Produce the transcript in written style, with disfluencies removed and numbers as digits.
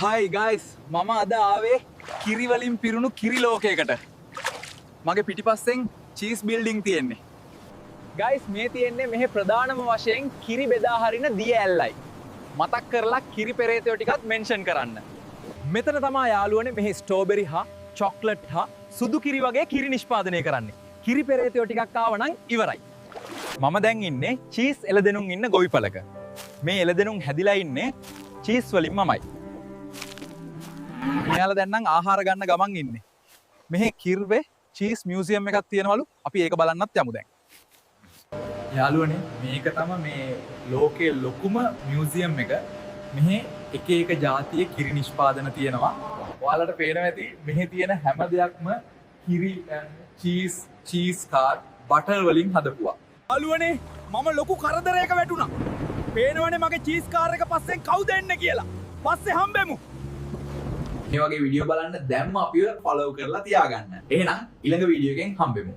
Hi guys, මම අද ආවේ කිරි වලින් පිරුණු කිරි ලෝකයකට. මගේ පිටිපස්සෙන් චීස් බිල්ඩින් තියෙන්නේ. Guys, මේ තියෙන්නේ මෙහි ප්‍රධානම වශයෙන් කිරි බෙදා හරින දිය ඇල්ලයි. මතක් කරලා කිරි පෙරේතයෝ ටිකත් මෙන්ෂන් කරන්න. මෙතන තමයි යාළුවනේ මෙහි ස්ට්‍රෝබෙරි හා චොක්ලට් හා සුදු කිරි වගේ කිරි නිෂ්පාදනය කරන්නේ. කිරි පෙරේතයෝ ටිකක් ආව නම් ඉවරයි. මම දැන් ඉන්නේ චීස් එළදෙනුන් ඉන්න ගොවිපලක. මේ එළදෙනුන් හැදිලා ඉන්නේ චීස් වලින්මමයි. මෙයාලා දැන් නම් ආහාර ගන්න ගමන් ඉන්නේ. මෙහි කිර්වේ චීස් මියුසියම් එකක් තියෙනවලු. අපි ඒක බලන්නත් යමු දැන්. යාළුවනේ මේක තමයි මේ ලෝකයේ ලොකුම මියුසියම් එක. මෙහි එක එක ජාතියේ කිරි නිෂ්පාදන තියෙනවා. ඔයාලට පේනවා ඇති මෙහි තියෙන හැම දෙයක්ම කිරි චීස් කාර් බටර් වලින් හදපුවා. යාළුවනේ මම ලොකු කරදරයක වැටුණා. පේනවනේ මගේ චීස් කාර් එක පස්සෙන් කවුද එන්නේ කියලා. පස්සේ හම්බෙමු. මේ වගේ වීඩියෝ බලන්න දැම්ම අපිව ෆලෝ කරලා තියාගන්න. එහෙනම් ඊළඟ වීඩියෝ එකෙන් හම්බෙමු.